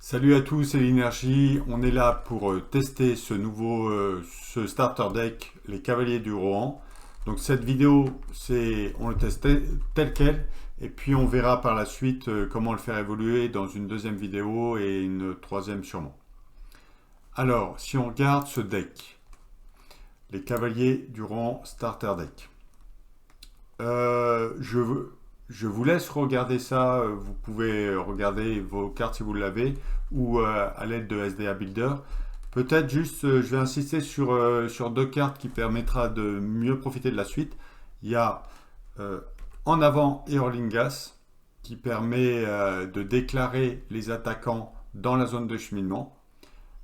Salut à tous, c'est l'Énergie. On est là pour tester ce starter deck, les Cavaliers du Rohan. Donc cette vidéo, on le teste tel quel, et puis on verra par la suite comment le faire évoluer dans une deuxième vidéo et une troisième sûrement. Alors, si on regarde ce deck, les Cavaliers du Rohan starter deck. Je vous laisse regarder ça. Vous pouvez regarder vos cartes si vous l'avez ou à l'aide de SDA Builder. Peut-être juste, je vais insister sur deux cartes qui permettra de mieux profiter de la suite. Il y a En avant et Orlingas qui permet de déclarer les attaquants dans la zone de cheminement.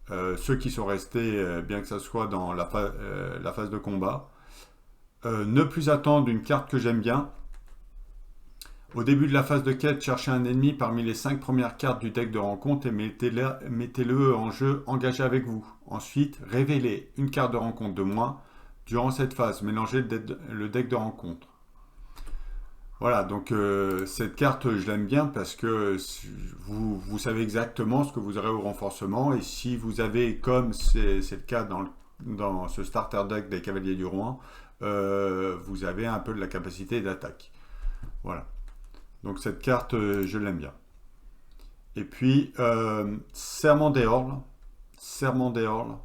Ceux qui sont restés, bien que ça soit dans la phase de combat. Ne plus attendre une carte que j'aime bien. Au début de la phase de quête, cherchez un ennemi parmi les 5 premières cartes du deck de rencontre et mettez-le en jeu engagé avec vous. Ensuite, révélez une carte de rencontre de moins. Durant cette phase, mélangez le deck de rencontre. Voilà, donc cette carte, je l'aime bien parce que vous savez exactement ce que vous aurez au renforcement. Et si vous avez, comme c'est le cas dans ce starter deck des Cavaliers du Rohan, vous avez un peu de la capacité d'attaque. Voilà. Donc cette carte, je l'aime bien. Et puis, Serment des Orles. Serment des Orles.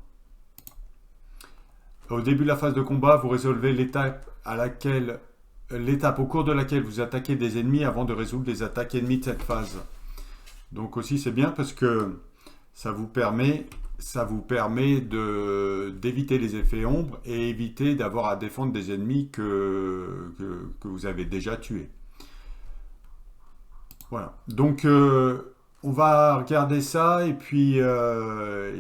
Au début de la phase de combat, vous résolvez l'étape au cours de laquelle vous attaquez des ennemis avant de résoudre les attaques ennemies de cette phase. Donc aussi, c'est bien parce que ça vous permet d'éviter les effets ombres et éviter d'avoir à défendre des ennemis que vous avez déjà tués. Voilà. Donc, on va regarder ça et puis on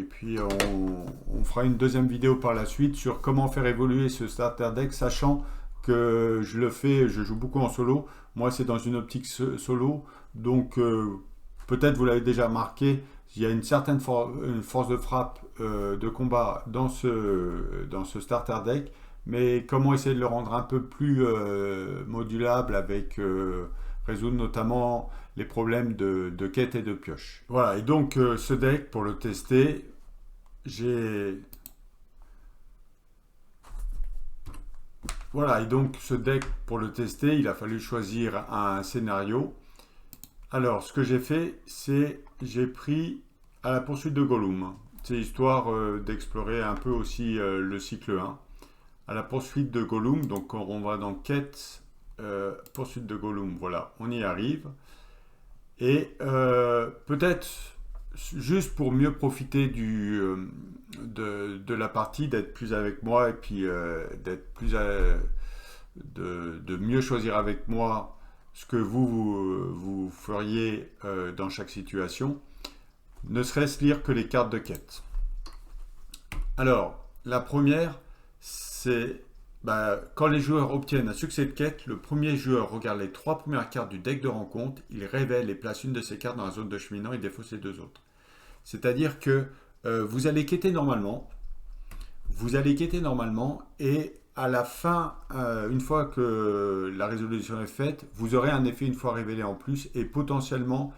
fera une deuxième vidéo par la suite sur comment faire évoluer ce starter deck, sachant que je joue beaucoup en solo. Moi, c'est dans une optique solo. Donc, peut-être vous l'avez déjà remarqué, il y a une certaine force de frappe de combat dans ce starter deck. Mais comment essayer de le rendre un peu plus modulable avec résoudre notamment les problèmes de quête et de pioche. Voilà, et donc ce deck, pour le tester, Voilà, et donc ce deck, pour le tester, il a fallu choisir un scénario. Alors, ce que j'ai fait, c'est j'ai pris À la poursuite de Gollum. C'est histoire d'explorer un peu aussi le cycle 1. À la poursuite de Gollum, donc on va dans quête, poursuite de Gollum, voilà, on y arrive. Et peut-être juste pour mieux profiter de la partie, d'être plus avec moi et puis de mieux choisir avec moi ce que vous feriez dans chaque situation, ne serait-ce lire que les cartes de quête. Alors, la première, c'est quand les joueurs obtiennent un succès de quête, le premier joueur regarde les 3 premières cartes du deck de rencontre, il révèle et place une de ces cartes dans la zone de cheminement et défausse les 2 autres. C'est-à-dire que vous allez quêter normalement, et à la fin, une fois que la résolution est faite, vous aurez un effet une fois révélé en plus et potentiellement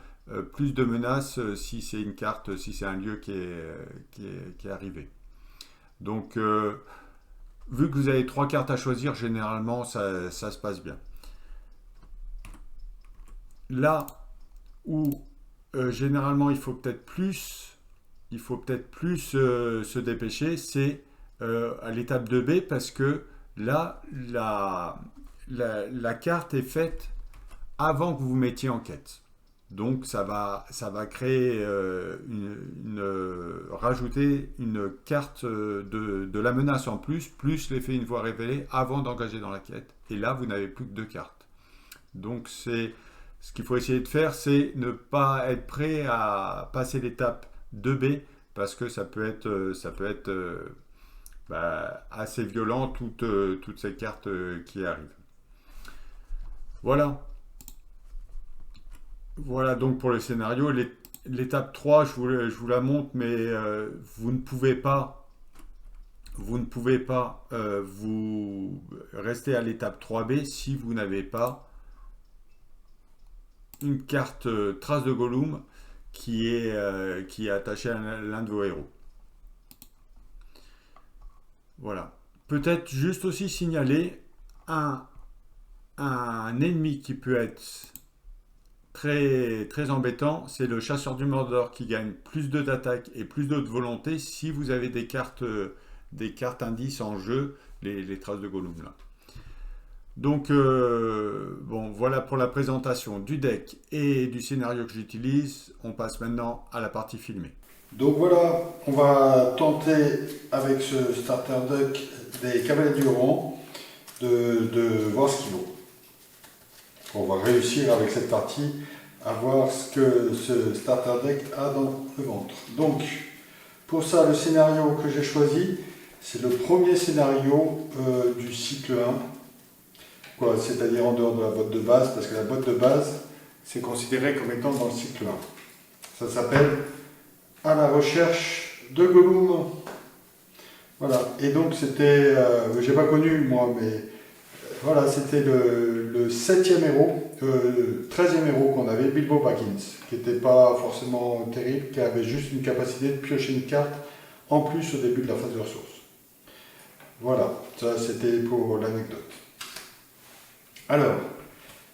plus de menaces si c'est une carte, si c'est un lieu qui est arrivé. Donc, vu que vous avez 3 cartes à choisir, généralement, ça se passe bien. Là où, généralement, il faut peut-être plus se dépêcher, c'est à l'étape 2B, parce que là, la carte est faite avant que vous vous mettiez en quête. Donc ça va créer rajouter une carte de la menace en plus l'effet une fois révélé avant d'engager dans la quête. Et là, vous n'avez plus que 2 cartes. Donc ce qu'il faut essayer de faire, c'est ne pas être prêt à passer l'étape 2B parce que ça peut être assez violent toutes ces cartes qui arrivent. Voilà. Voilà donc pour le scénario. L'étape 3, je vous la montre, mais vous ne pouvez pas vous rester à l'étape 3B si vous n'avez pas une carte Trace de Gollum qui est attaché à l'un de vos héros. Voilà. Peut-être juste aussi signaler un ennemi qui peut être très embêtant, c'est le chasseur du Mordor qui gagne plus d'attaque et plus de volonté si vous avez des cartes indices en jeu, les traces de Gollum là. Donc, bon, voilà pour la présentation du deck et du scénario que j'utilise. On passe maintenant à la partie filmée. Donc voilà, on va tenter avec ce starter deck des Cavaliers du Rohan de voir ce qu'il vaut. On va réussir avec cette partie à voir ce que ce starter deck a dans le ventre. Donc, pour ça, le scénario que j'ai choisi, c'est le premier scénario du cycle 1, c'est-à-dire en dehors de la boîte de base, parce que la boîte de base, c'est considéré comme étant dans le cycle 1. Ça s'appelle À la recherche de Gollum. Voilà, et donc c'était, j'ai pas connu moi, mais voilà, c'était le 7e héros, 13e héros qu'on avait, Bilbo Baggins, qui n'était pas forcément terrible, qui avait juste une capacité de piocher une carte en plus au début de la phase de ressources. Voilà, ça c'était pour l'anecdote. Alors,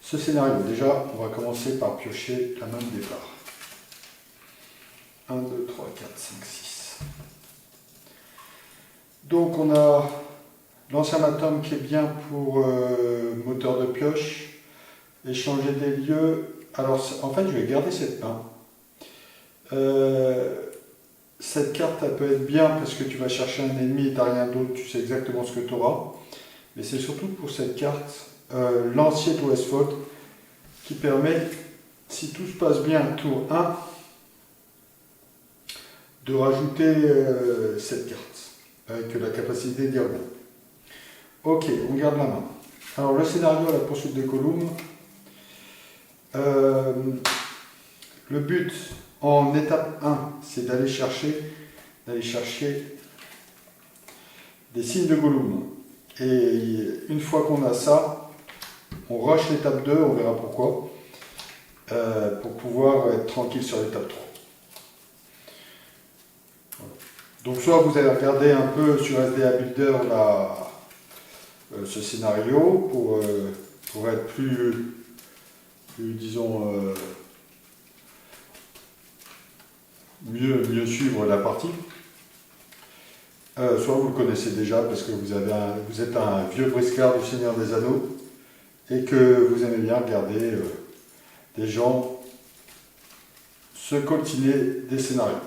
ce scénario, déjà, on va commencer par piocher la main de départ. 1, 2, 3, 4, 5, 6. Donc on a l'ancien atome qui est bien pour moteur de pioche, échanger des lieux. Alors en fait je vais garder cette main. Cette carte elle peut être bien parce que tu vas chercher un ennemi et tu n'as rien d'autre, tu sais exactement ce que tu auras. Mais c'est surtout pour cette carte, Lancier de Westfold, qui permet, si tout se passe bien, tour 1, de rajouter cette carte avec la capacité d'Irgon. Ok, on garde la main. Alors le scénario à la poursuite de Gollum. Le but en étape 1, c'est d'aller chercher des signes de Gollum. Et une fois qu'on a ça, on rush l'étape 2, on verra pourquoi, pour pouvoir être tranquille sur l'étape 3. Donc soit vous allez regarder un peu sur SDA Builder ce scénario pour être plus disons, mieux suivre la partie. Soit vous le connaissez déjà parce que vous êtes un vieux briscard du Seigneur des Anneaux et que vous aimez bien regarder des gens se coltiner des scénarios.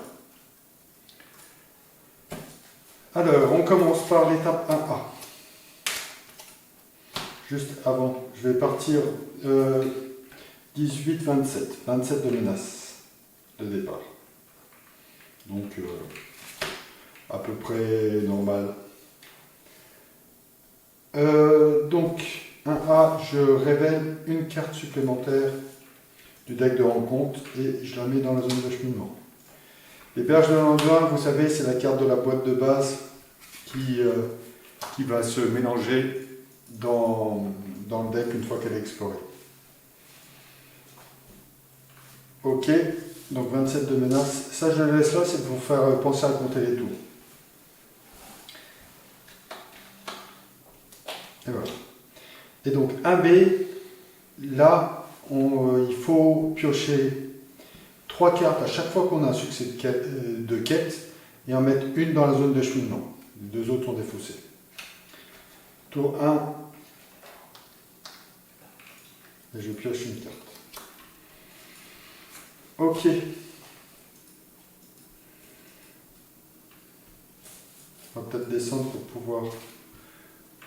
Alors, on commence par l'étape 1A. Juste avant, je vais partir 18-27. 27 de menace de départ. Donc, à peu près normal. Donc, 1A, je révèle une carte supplémentaire du deck de rencontre et je la mets dans la zone de cheminement. Les berges de l'Anduin, vous savez, c'est la carte de la boîte de base qui va se mélanger dans le deck une fois qu'elle est explorée. Ok, donc 27 de menace. Ça, je le laisse là, c'est pour vous faire penser à compter les tours. Et voilà. Et donc 1B, là, il faut piocher 3 cartes à chaque fois qu'on a un succès de quête et en mettre une dans la zone de cheminement. Les 2 autres sont défaussés. Tour 1, et je pioche une carte. Ok. On va peut-être descendre pour pouvoir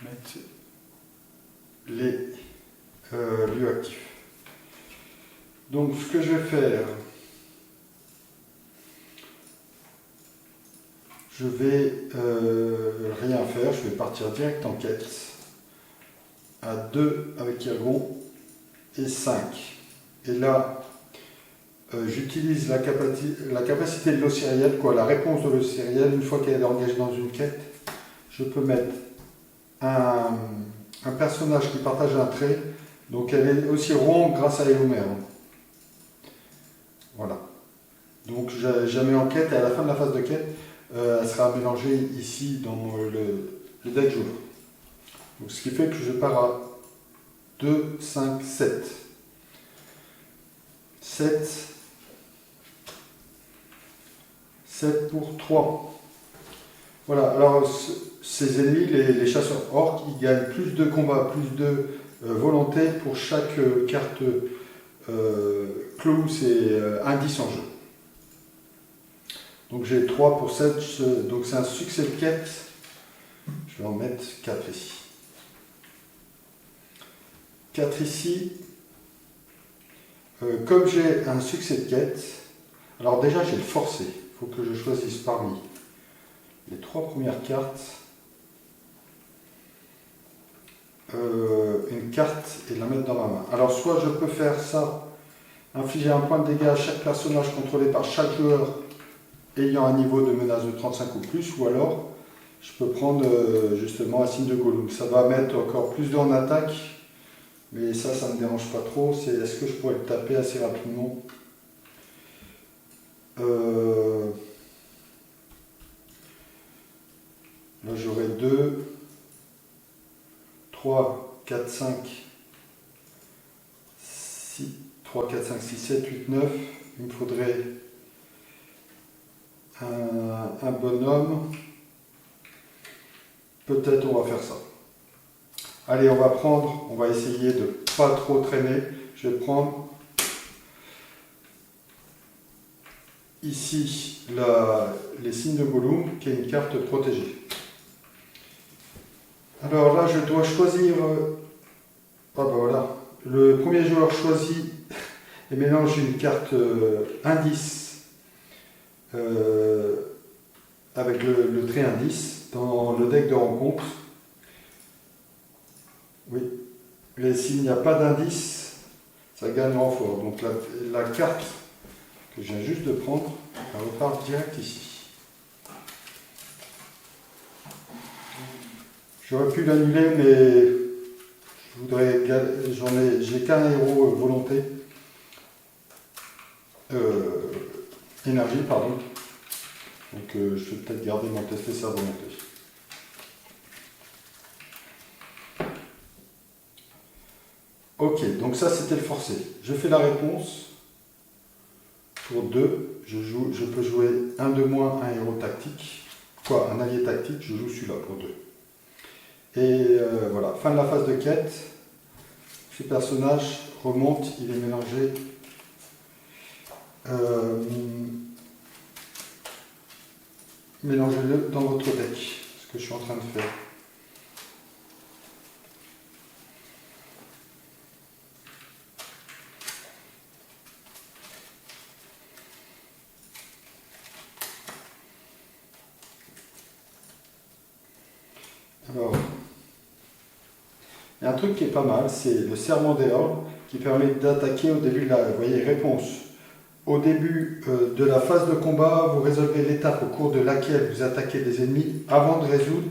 mettre les lieux actifs. Donc ce que je vais faire, je vais rien faire, je vais partir direct en quête à 2 avec Irgon et 5. Et là, j'utilise la capacité de l'Ossiriel, la réponse de l'Ossiriel, une fois qu'elle est engagée dans une quête, je peux mettre un personnage qui partage un trait, donc elle est aussi ronde grâce à Eomer. Voilà. Donc je la mets en quête et à la fin de la phase de quête, elle sera mélangée ici dans le deck joueur. Donc ce qui fait que je pars à 2, 5, 7. 7 pour 3. Voilà, alors ces ennemis, les chasseurs orques, ils gagnent plus de combats, plus de volonté pour chaque carte clue, c'est indice en jeu. Donc j'ai 3 pour 7, donc c'est un succès de quête. Je vais en mettre 4 ici. 4 ici. Comme j'ai un succès de quête, alors déjà j'ai le forcé. Il faut que je choisisse parmi les 3 premières cartes une carte et la mettre dans ma main. Alors soit je peux faire ça, infliger un point de dégâts à chaque personnage contrôlé par chaque joueur ayant un niveau de menace de 35 ou plus, ou alors je peux prendre justement un signe de Gollum. Ça va mettre encore plus en attaque, mais ça ne me dérange pas trop. C'est est-ce que je pourrais le taper assez rapidement? Là j'aurai 2, 3, 4, 5, 6, 3, 4, 5, 6, 7, 8, 9. Il me faudrait un bonhomme. Peut-être on va faire ça. Allez, on va essayer de pas trop traîner. Je vais prendre ici les signes de Gollum, qui est une carte protégée. Alors là, je dois choisir. Ah ben voilà. Le premier joueur choisit et mélange une carte indice avec le trait indice dans le deck de rencontre. Oui. Et s'il n'y a pas d'indice, ça gagne renfort. Donc la carte que je viens juste de prendre, elle repart direct ici. J'aurais pu l'annuler, mais j'ai qu'un héros volonté. Énergie, pardon. Donc je vais peut-être garder mon tester sa volonté. Ok, donc ça c'était le forcé. Je fais la réponse. Pour 2, je peux jouer un de moins, un héros tactique. Quoi, un allié tactique, je joue celui-là pour 2. Et voilà, fin de la phase de quête. Ce personnage remonte, il est mélangé. Mélangez-le dans votre deck, ce que je suis en train de faire. Alors, il y a un truc qui est pas mal, c'est le serment des ordres qui permet d'attaquer au début de la, vous voyez, réponse. Au début de la phase de combat, vous résolvez l'étape au cours de laquelle vous attaquez des ennemis avant de résoudre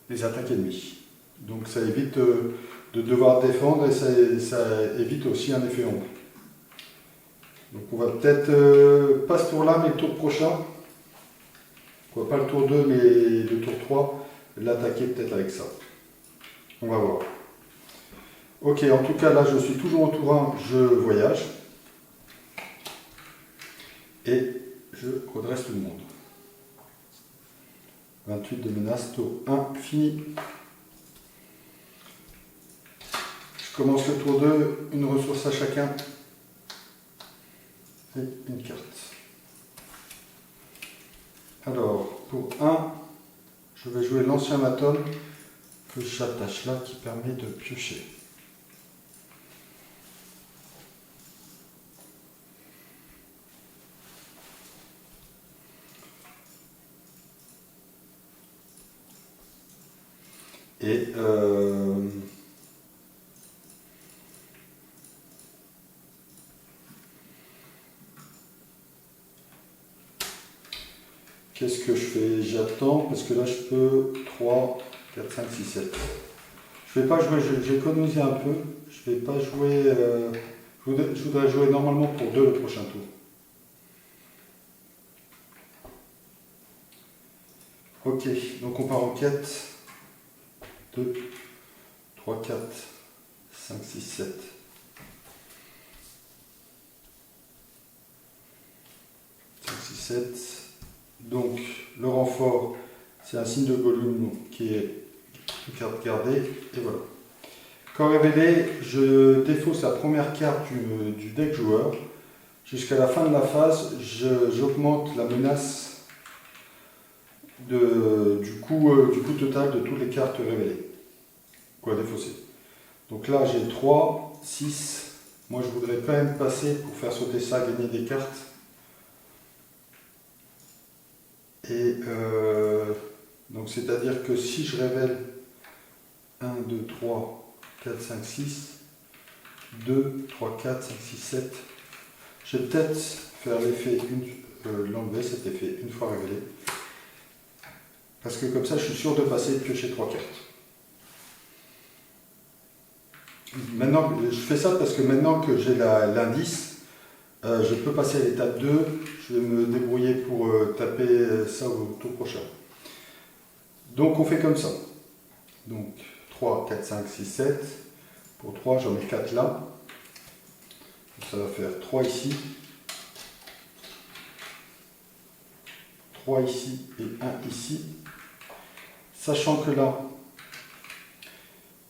les attaques ennemies. Donc ça évite de devoir défendre et ça évite aussi un effet ombre. Donc on va peut-être, pas ce tour-là, mais le tour prochain, quoi, pas le tour 2, mais le tour 3, l'attaquer peut-être avec ça. On va voir. Ok, en tout cas là je suis toujours au tour 1, je voyage. Et je redresse tout le monde. 28 de menace, tour 1, fini. Je commence le tour 2, une ressource à chacun. Et une carte. Alors, pour 1, je vais jouer l'ancien maton que j'attache là qui permet de piocher. Et qu'est-ce que je fais? J'attends parce que là je peux 3, 4, 5, 6, 7. Je vais pas jouer, j'ai économisé un peu. Je vais pas jouer. Je voudrais jouer normalement pour 2 le prochain tour. Ok, donc on part en quête. 2, 3, 4, 5, 6, 7. Donc le renfort, c'est un signe de volume qui est une carte gardée. Et voilà. Quand révélé, je défausse la première carte du deck joueur. Jusqu'à la fin de la phase, j'augmente la menace du coût total de toutes les cartes révélées. Quoi, défausser. Donc là, j'ai 3, 6. Moi, je voudrais quand même passer pour faire sauter ça, gagner des cartes. Et donc, c'est-à-dire que si je révèle 1, 2, 3, 4, 5, 6, 2, 3, 4, 5, 6, 7, je vais peut-être faire l'effet, l'enlever cet effet une fois révélé. Parce que comme ça, je suis sûr de passer et de piocher 3 cartes. Maintenant, je fais ça parce que maintenant que j'ai l'indice, je peux passer à l'étape 2. Je vais me débrouiller pour taper ça au tour prochain. Donc on fait comme ça. Donc 3, 4, 5, 6, 7. Pour 3, j'en mets 4 là. Ça va faire 3 ici. 3 ici et 1 ici. Sachant que là,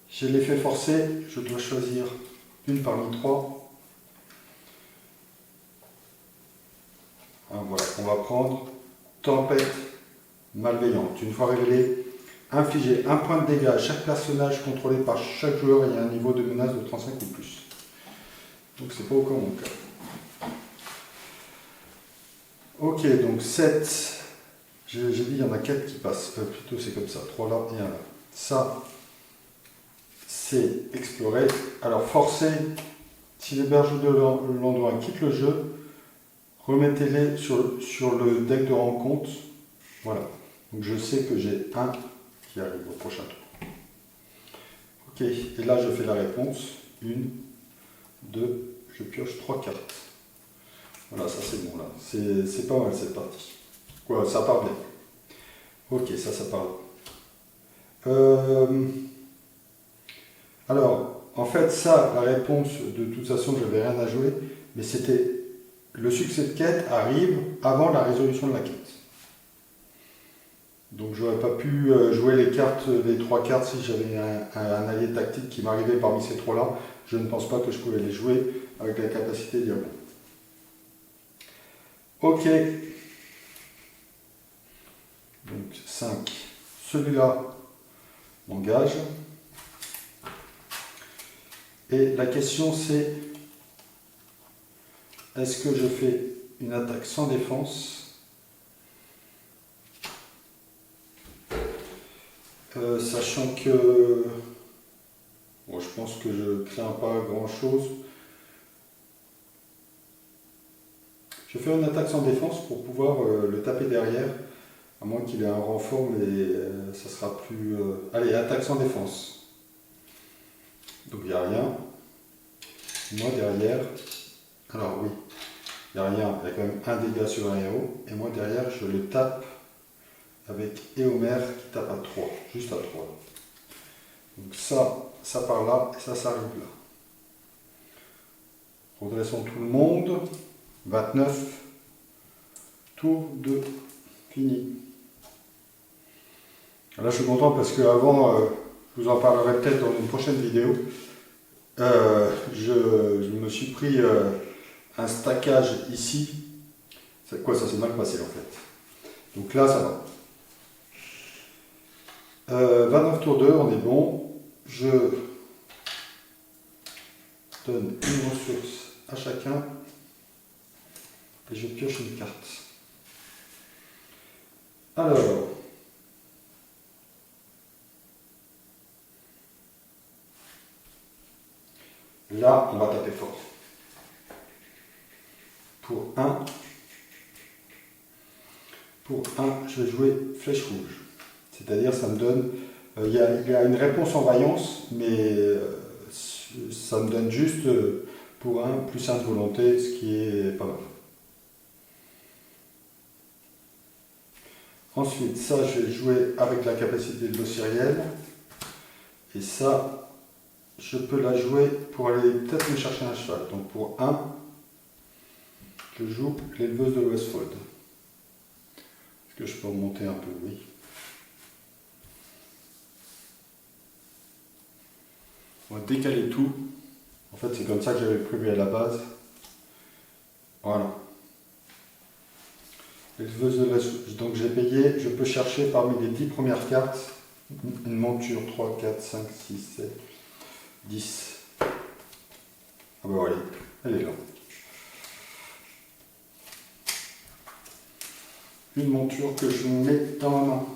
j'ai l'effet forcé, je dois choisir une parmi 3. Voilà, on va prendre Tempête Malveillante. Une fois révélée, infliger 1 point de dégâts à chaque personnage contrôlé par chaque joueur et un niveau de menace de 35 ou plus. Donc c'est pas encore mon cas. Ok, donc 7. J'ai dit il y en a 4 qui passent. Plutôt c'est comme ça. 3 là et 1 là. Ça, c'est explorer. Alors forcer, si les bergers de l'endroit quittent le jeu, remettez-les sur le deck de rencontre. Voilà. Donc je sais que j'ai 1 qui arrive au prochain tour. Ok, et là je fais la réponse. 1, 2, je pioche 3 cartes. Voilà, ça c'est bon là. C'est pas mal cette partie. Quoi, ça part bien. Ok, ça part. Alors, en fait, ça, la réponse, de toute façon, je n'avais rien à jouer, mais c'était le succès de quête arrive avant la résolution de la quête. Donc, j'aurais pas pu jouer les 3 cartes si j'avais un allié tactique qui m'arrivait parmi ces 3-là. Je ne pense pas que je pouvais les jouer avec la capacité diable. Ok. Donc 5. Celui-là m'engage. Et la question c'est, est-ce que je fais une attaque sans défense, sachant que bon, je pense que je crains pas grand chose. Je vais faire une attaque sans défense pour pouvoir le taper derrière, à moins qu'il ait un renfort, mais ça sera plus... Allez, attaque sans défense. Donc il n'y a rien. Moi derrière, alors oui, il n'y a rien, il y a quand même un dégât sur un héros. Et moi derrière, je le tape avec Éomer qui tape à 3, juste à 3. Donc ça part là, et ça arrive là. Redressons tout le monde. 29. Tour 2. Fini. Là je suis content parce que avant, je vous en parlerai peut-être dans une prochaine vidéo. Je me suis pris un stackage ici. C'est quoi, ça s'est mal passé en fait. Donc là ça va. 29 tour 2, on est bon. Je donne une ressource à chacun et je pioche une carte. Alors, là, on va taper fort. Pour 1, je vais jouer flèche rouge. C'est-à-dire, ça me donne... il y a une réponse en vaillance, mais ça me donne juste pour 1, plus 1 de volonté, ce qui est pas mal. Ensuite, ça, je vais jouer avec la capacité de l'eau sérielle. Et ça, je peux la jouer pour aller peut-être me chercher un cheval. Donc pour 1, je joue l'éleveuse de Westfold. Est-ce que je peux remonter un peu? Oui. On va décaler tout. En fait, c'est comme ça que j'avais prévu à la base. Voilà. L'éleveuse de Westfold. Donc j'ai payé, je peux chercher parmi les 10 premières cartes une monture 3, 4, 5, 6, 7, 10. Ah ben voilà, elle est là. Une monture que je mets dans ma main.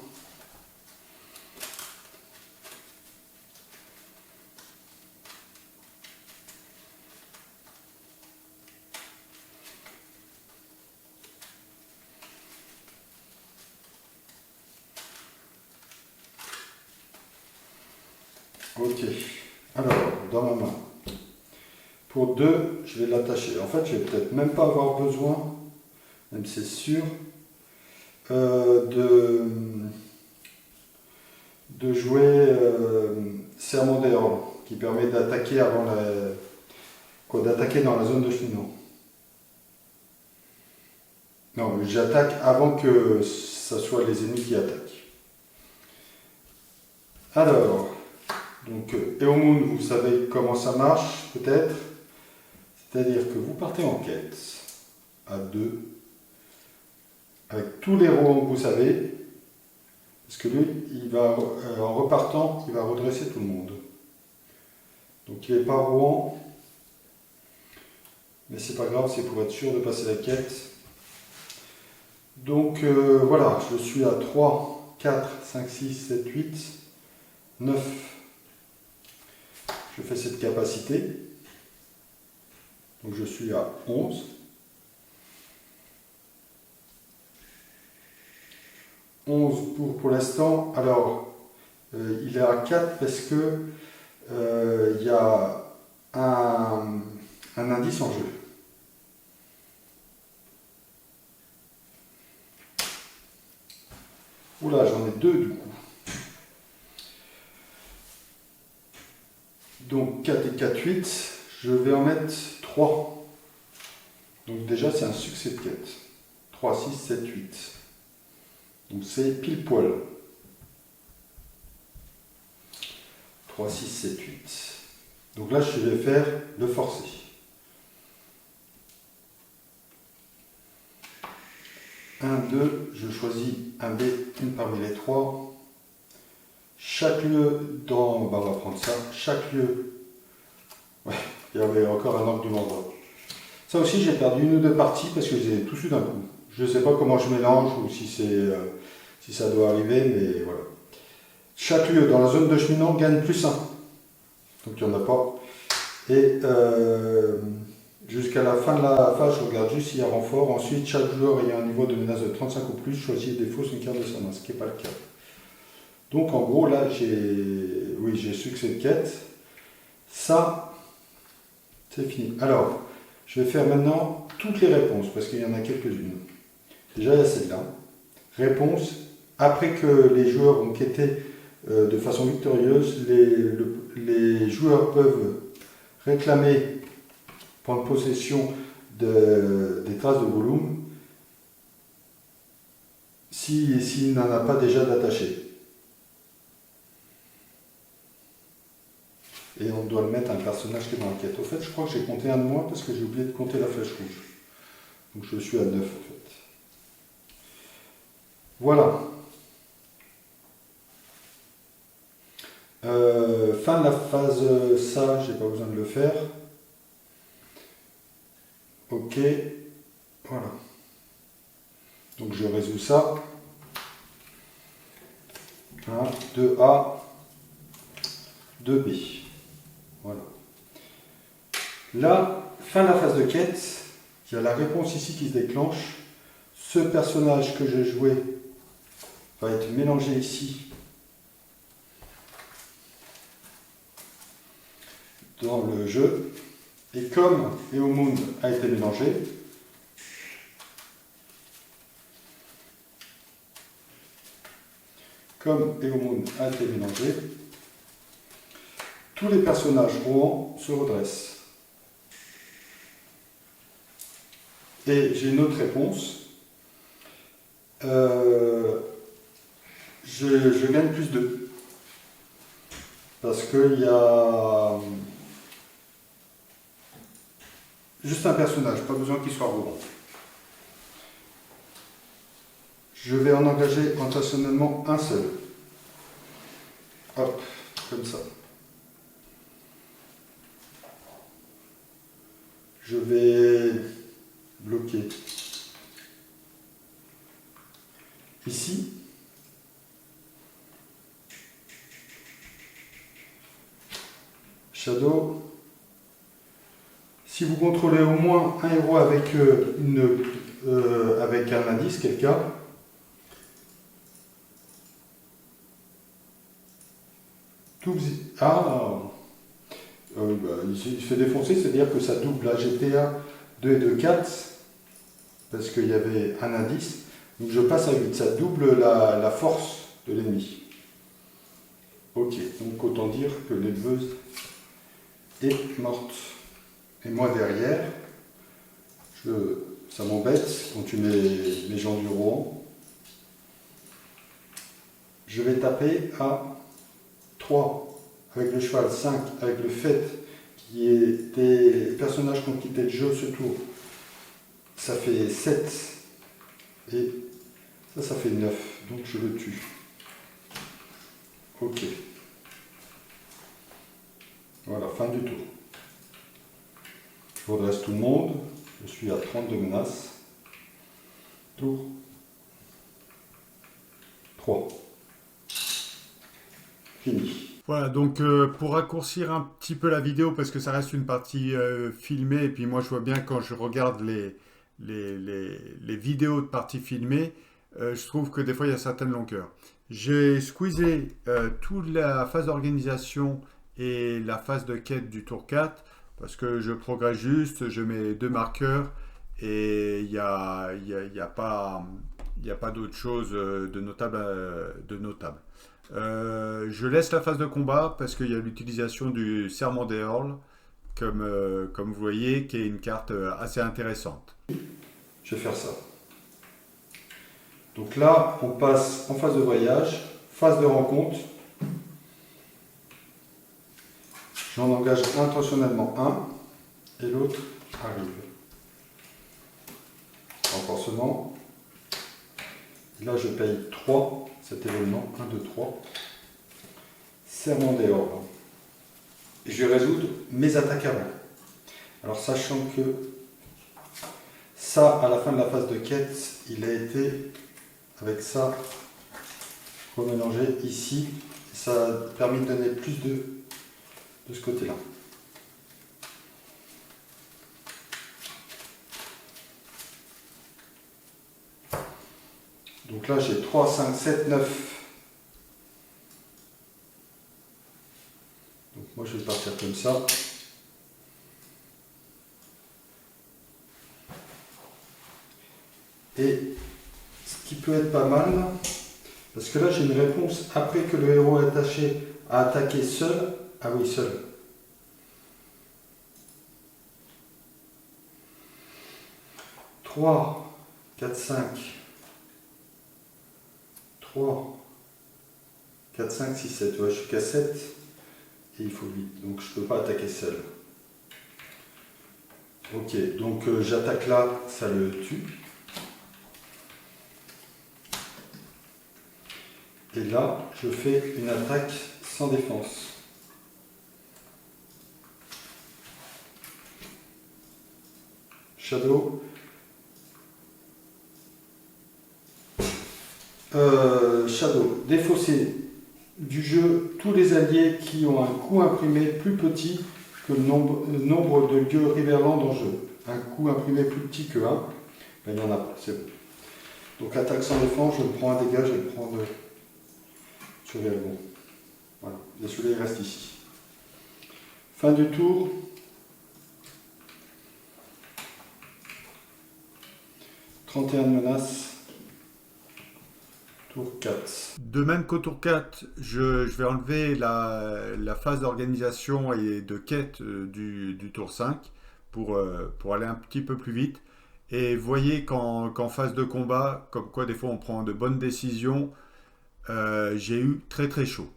Ok, alors dans ma main. Pour 2, je vais l'attacher. En fait, je vais peut-être même pas avoir besoin, même c'est sûr, de jouer Serment des Hordes, qui permet d'attaquer avant d'attaquer dans la zone de cheminot. Non, j'attaque avant que ça soit les ennemis qui attaquent. Alors, donc Eomoon, vous savez comment ça marche, peut-être. C'est-à-dire que vous partez en quête à 2, avec tous les Rohan que vous savez, parce que lui, il va, en repartant, il va redresser tout le monde. Donc il n'est pas Rohan, mais c'est pas grave, c'est pour être sûr de passer la quête. Donc voilà, je suis à 3, 4, 5, 6, 7, 8, 9. Je fais cette capacité. Donc je suis à 11. 11 pour l'instant. Alors, il est à 4 parce que il y a un indice en jeu. Oula, j'en ai 2 du coup. Donc 4 et 4, 8. Je vais en mettre 3. Donc déjà, c'est un succès de quête. 3, 6, 7, 8. Donc c'est pile poil. 3, 6, 7, 8. Donc là, je vais faire le forcer. Un, 2, je choisis un B, une parmi les 3. Chaque lieu dans... Bah, on va prendre ça. Chaque lieu... Ouais, il y avait encore un angle du mandat. Ça aussi, j'ai perdu 1 ou 2 parties parce que j'ai tout su d'un coup. Je ne sais pas comment je mélange ou si ça doit arriver, mais voilà. Chaque lieu dans la zone de cheminant gagne +1. Donc il n'y en a pas. Et jusqu'à la fin de la phase, je regarde juste s'il y a renfort. Ensuite, chaque joueur ayant un niveau de menace de 35 ou plus choisit des fausses une carte de sa main, ce qui n'est pas le cas. Donc en gros, là, j'ai succès de quête. Ça, c'est fini. Alors, je vais faire maintenant toutes les réponses, parce qu'il y en a quelques-unes. Déjà, il y a celle-là. Réponse. Après que les joueurs ont quêté de façon victorieuse, les joueurs peuvent réclamer, prendre possession des traces de volume s'il n'en a pas déjà d'attaché. Et on doit le mettre à un personnage qui est dans la quête. Au fait, je crois que j'ai compté un de moins parce que j'ai oublié de compter la flèche rouge. Donc je suis à 9 en fait. Voilà. Fin de la phase, ça, j'ai pas besoin de le faire. Ok. Voilà. Donc je résous ça. 1, 2A, 2B. Voilà. Là, fin de la phase de quête, il y a la réponse ici qui se déclenche. Ce personnage que j'ai joué va être mélangé ici dans le jeu. Et comme Eomoon a été mélangé, comme Eomoon a été mélangé, tous les personnages Rohan se redressent. Et j'ai une autre réponse. Je gagne plus 2. Parce qu'il y a juste un personnage, pas besoin qu'il soit Rohan. Je vais en engager intentionnellement un seul. Hop, comme ça. Je vais bloquer ici. Shadow. Si vous contrôlez au moins un héros avec, avec un indice, quelqu'un, il se fait défoncer, c'est-à-dire que ça double la GTA 2 et 2, 4, parce qu'il y avait un indice. Donc je passe à 8, ça double la force de l'ennemi. Ok, donc autant dire que l'éleveuse est morte. Et moi derrière, ça m'embête quand tu mets les gens du Rohan. Je vais taper à 3 avec le cheval, 5 avec le fait qu'il y ait des personnages qui ont quitté le jeu ce tour. Ça fait 7 et ça fait 9, donc je le tue. Ok. Voilà, fin du tour. Je redresse tout le monde. Je suis à 32 menaces. Tour 3. Fini. Voilà, donc pour raccourcir un petit peu la vidéo, parce que ça reste une partie filmée, et puis moi je vois bien quand je regarde les vidéos de parties filmées, je trouve que des fois il y a certaines longueurs. J'ai squeezé toute la phase d'organisation et la phase de quête du tour 4, parce que je progresse juste, je mets 2 marqueurs, et il n'y a, y a pas d'autre chose de notable. Je laisse la phase de combat parce qu'il y a l'utilisation du serment des Earls, comme vous voyez, qui est une carte assez intéressante. Je vais faire ça. Donc là, on passe en phase de voyage, phase de rencontre. J'en engage intentionnellement un et l'autre arrive. Renforcement. Là, je paye 3 cet événement. 1, 2, 3. Serment des Ordres. Et je vais résoudre mes attaques avant. Alors, sachant que ça, à la fin de la phase de quête, il a été avec ça remélangé ici. Ça a permis de donner plus de ce côté-là. Donc là, j'ai 3, 5, 7, 9. Donc moi, je vais partir comme ça. Et ce qui peut être pas mal, parce que là, j'ai une réponse après que le héros est attaché à attaquer seul. Ah oui, seul. « 3, 4, 5. 3, 4, 5, 6, 7. Ouais, je suis qu'à 7 et il faut 8. Donc je ne peux pas attaquer seul. Ok, donc j'attaque là, ça le tue. Et là, je fais une attaque sans défense. Shadow. Shadow. Défausser du jeu tous les alliés qui ont un coût imprimé plus petit que le nombre de lieux Riverland en jeu. Un coût imprimé plus petit que 1, ben, il n'y en a pas, c'est bon. Donc attaque sans défense, je prends un dégât, je vais le prendre sur les rebonds. Voilà, et celui-là il reste ici. Fin du tour. « 31 menaces. Tour 4. De même qu'au tour 4, je vais enlever la phase d'organisation et de quête du tour 5 pour aller un petit peu plus vite. Et voyez qu'en phase de combat, comme quoi des fois on prend de bonnes décisions, j'ai eu très très chaud.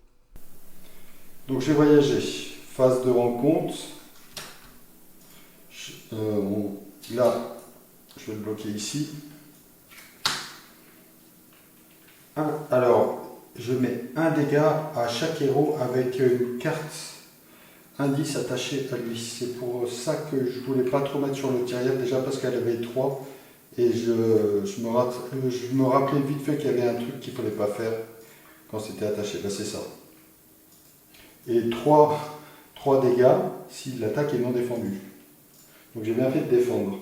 Donc j'ai voyagé. Phase de rencontre. Là, je vais le bloquer ici. Alors, je mets un dégât à chaque héros avec une carte indice attachée à lui. C'est pour ça que je voulais pas trop mettre sur le Tyriel, déjà parce qu'elle avait 3. Et je me rappelais vite fait qu'il y avait un truc qu'il ne fallait pas faire quand c'était attaché. Là, c'est ça. Et 3 dégâts si l'attaque est non défendue. Donc j'ai bien fait de défendre.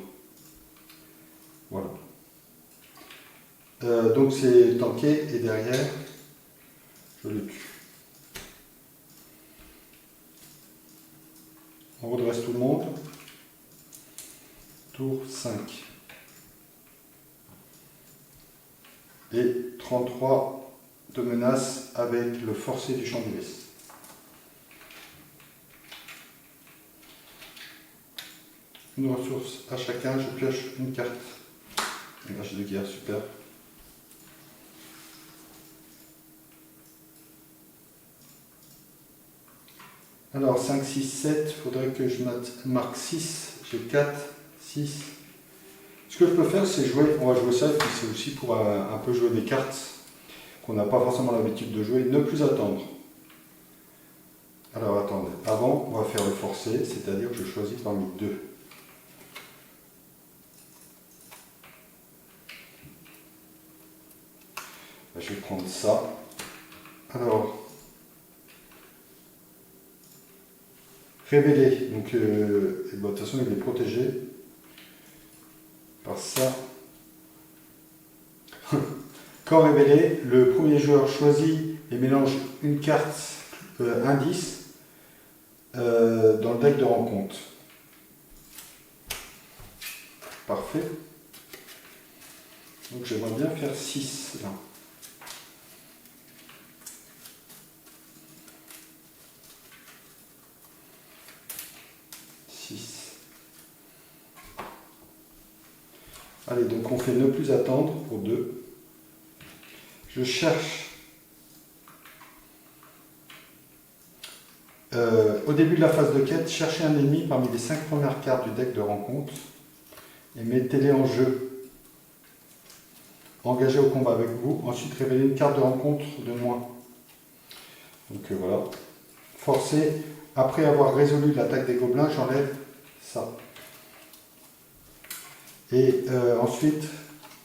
Voilà. Donc c'est tanké et derrière, je le tue. On redresse tout le monde. Tour 5. Et 33 de menaces avec le forcé du champ d'Iris. Une ressource à chacun, je pioche une carte. Une hache de guerre, super. Alors 5, 6, 7, il faudrait que je marque 6. J'ai 4, 6. Ce que je peux faire, c'est jouer, on va jouer ça, et puis c'est aussi pour un peu jouer des cartes qu'on n'a pas forcément l'habitude de jouer, ne plus attendre. Alors attendez, avant on va faire le forcé, c'est-à-dire que je choisis parmi 2. Je vais prendre ça. Alors, révéler, donc de toute façon il est protégé par ça. Quand révélé, le premier joueur choisit et mélange une carte indice dans le deck de rencontre. Parfait. Donc j'aimerais bien faire 6 là. Allez, donc on fait ne plus attendre pour 2. Je cherche au début de la phase de quête, cherchez un ennemi parmi les 5 premières cartes du deck de rencontre et mettez-les en jeu. Engagez au combat avec vous. Ensuite, révélez une carte de rencontre de moins. Donc voilà. Forcez. Après avoir résolu l'attaque des gobelins, j'enlève ça. Et ensuite,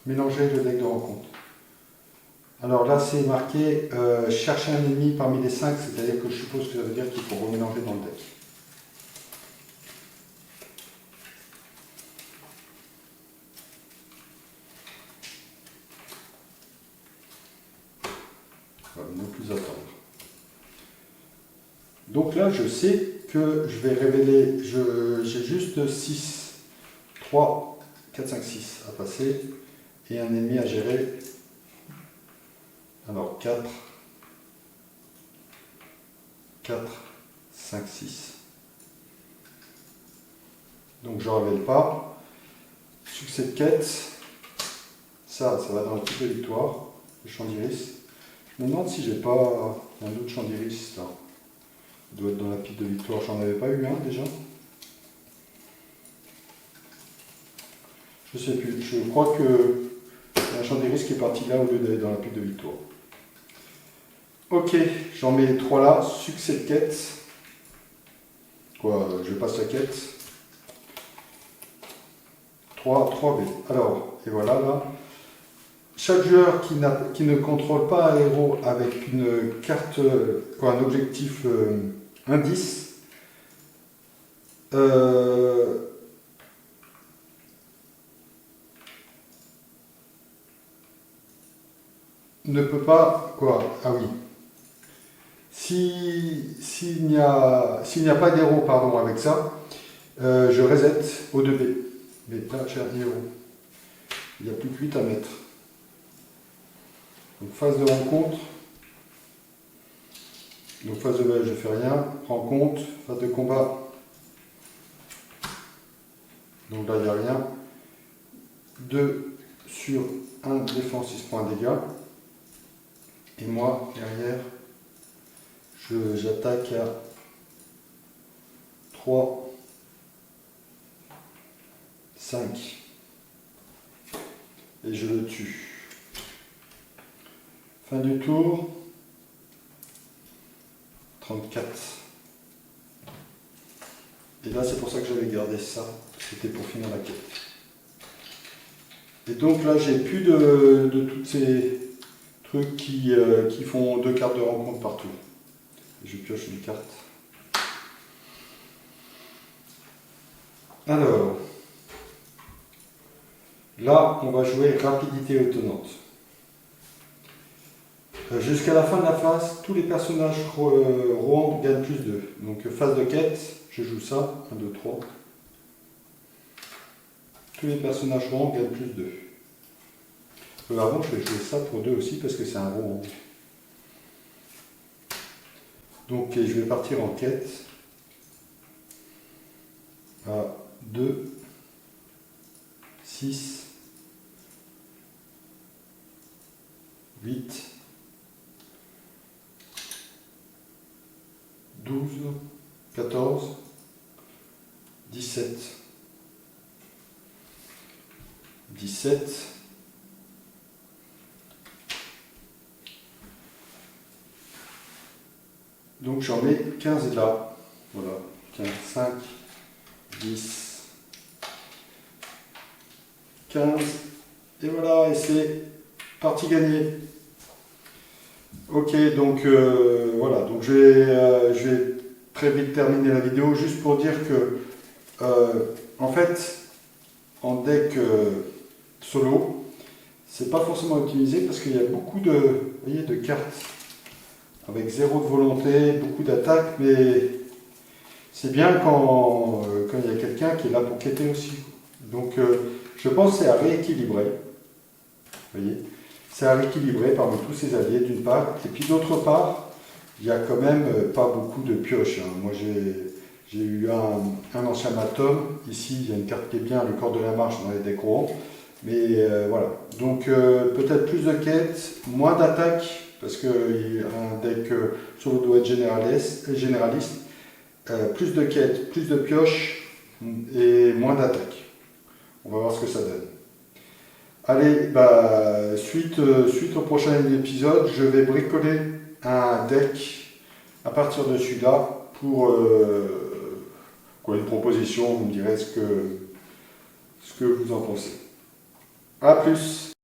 mélangez le deck de rencontre. Alors là, c'est marqué chercher un ennemi parmi les 5, c'est-à-dire que je suppose que ça veut dire qu'il faut remélanger dans le deck. Voilà, ne plus attendre. Donc là, je sais que je vais révéler, j'ai juste 6, 3, 4, 5, 6 à passer et un ennemi à gérer. Alors 4, 5, 6. Donc je ne révèle pas. Succès de quête. Ça va dans la petite de victoire. Le champ d'iris. Je me demande si j'ai pas un autre champ d'iris là. Il doit être dans la pile de victoire. J'en avais pas eu un déjà. Je sais plus. Je crois que il y a un champ d'iris qui est parti là au lieu d'aller dans la pile de victoire. Ok, j'en mets les 3 là. Succès de quête. Quoi, je passe la quête. 3B. Alors, et voilà là. Chaque joueur qui ne contrôle pas un héros avec une carte, un objectif indice, ne peut pas, ah oui. S'il n'y a pas d'héros, pardon, avec ça, je reset au 2B. Mais là, j'ai un héros. Il n'y a plus que 8 à mettre. Donc phase de rencontre. Donc phase de duel, je fais rien. Rencontre, phase de combat. Donc là, il n'y a rien. 2 sur 1 défense, 6 points dégâts. Et moi, derrière, j'attaque à 3, 5. Et je le tue. Fin du tour. 34. Et là, c'est pour ça que j'avais gardé ça. C'était pour finir la quête. Et donc là, j'ai plus de tous ces trucs qui font 2 cartes de rencontre partout. Je pioche une carte. Alors, là, on va jouer rapidité étonnante. Jusqu'à la fin de la phase, tous les personnages Rohan gagnent plus 2. Donc phase de quête, je joue ça, 1, 2, 3. Tous les personnages Rohan gagnent plus 2. Avant, je vais jouer ça pour 2 aussi parce que c'est un Rohan. Donc je vais partir en quête à 2, 6, 8, 12, 14, 17, 17, donc j'en mets 15 là, voilà, 15, 5, 10, 15, et voilà, et c'est partie gagnée. Ok, donc voilà, donc je vais très vite terminer la vidéo juste pour dire que en fait en deck solo c'est pas forcément optimisé parce qu'il y a beaucoup de, vous voyez, de cartes avec 0 de volonté, beaucoup d'attaques, mais c'est bien quand il y a quelqu'un qui est là pour quêter aussi. Donc je pense que c'est à rééquilibrer, vous voyez. C'est à rééquilibrer parmi tous ses alliés d'une part, et puis d'autre part, il n'y a quand même pas beaucoup de pioches. Hein. Moi j'ai eu un ancien Matom, ici il y a une carte qui est bien, le corps de la marche dans les decks Rohan, mais voilà. Donc peut-être plus de quêtes, moins d'attaques, parce qu'un deck solo doit être généraliste, plus de quêtes, plus de pioches et moins d'attaques. On va voir ce que ça donne. Allez, bah, suite au prochain épisode, je vais bricoler un deck à partir de celui-là pour une proposition, vous me direz ce que vous en pensez. A plus!